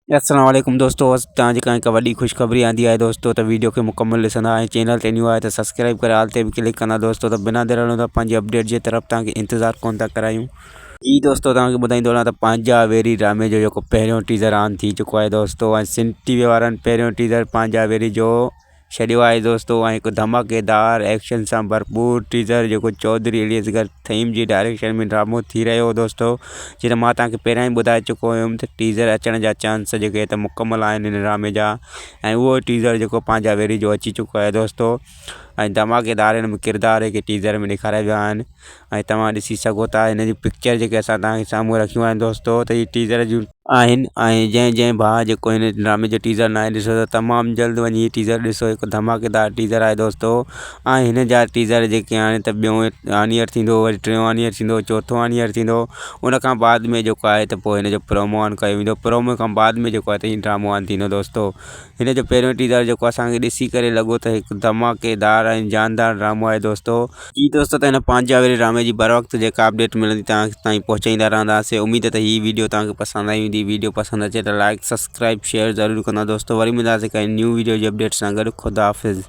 अस्सलाम वालेकुम दोस्तों, अॼु तव्हांजे काई हिकु वॾी ख़ुशख़बरी आंदी आहे दोस्तों। त वीडियो खे मुकम्मल ॾिसंदा ऐं चैनल ते न्यू आहे त सब्सक्राइब करे आल ते बि क्लिक कंदा दोस्तों। त बिना देर हलूं था पंहिंजी अपडेट जे तरफ़ तव्हांखे इंतज़ारु कोन था करायूं। जी दोस्तों, तव्हांखे ॿुधाईंदो वञा त पंहिंजा वेरी ड्रामे जो जेको पहिरियों टीज़र ऑन थी चुको आहे दोस्तों। ऐं सिंध टीवी वारनि पहिरियों टीज़र पंहिंजा वेरी जो छॾियो आहे दोस्तों। ऐं हिकु धमाकेदार एक्शन सां भरपूर टीज़र जेको चौधरी एलियसगर थीम जी डायरेक्शन में ड्रामो थी रहियो हो दोस्तों। जीअं त मां तव्हांखे पहिरियां ई ॿुधाए चुको हुयुमि त टीज़र अचण जा चांस जेके त मुकमल आहिनि हिन ड्रामे जा। ऐं उहो टीज़र जेको पंहिंजा वेरी जो अची चुको आहे दोस्तों। ऐं धमाकेदार हिन में किरदार जेके टीज़र में ॾेखारिया विया आहिनि ऐं तव्हां ॾिसी सघो था हिन जी पिक्चर जेके असां तव्हांखे साम्हूं रखियूं आहिनि दोस्तों। त हीअ टीज़र जूं आहिनि ऐं जंहिं भाउ जेको हिन ड्रामे जो टीज़र न आहे ॾिसो त तमामु जल्द वञी हीअ टीज़र ॾिसो। हिकु धमाकेदार टीज़र आहे दोस्तों। ऐं हिन जा टीज़र जेके हाणे त ॿियों ऑन ईयर थींदो, वरी टियों ऑन ईयर थींदो, चोथों ऑन ईयर थींदो। उन खां बाद में जेको आहे त पोइ हिन जो प्रोमो ऑन कयो वेंदो। प्रोमो खां बाद में जेको आहे त हीअ ड्रामो ऑन थींदो दोस्तों। हिन जो पहिरियों टीज़र जेको असांखे ॾिसी करे लॻो त हिकु धमाकेदार ऐं जानदार ड्रामो आहे दोस्तों। जी दोस्तों, त हिन पंहिंजा वेरी ड्रामे जी बर वक़्तु जेका अपडेट मिलंदी तव्हां ताईं पहुचाईंदा रहंदासीं। उमेद है त हीअ वीडियो तव्हांखे पसंदि आई हूंदी। वीडियो पसंदि अचे त लाइक सब्सक्राइब शेयर ज़रूरु कंदा दोस्तों। वरी मिलंदासीं काई न्यू वीडियो जी अपडेट सां गॾु। ख़ुदा हाफ़िज़।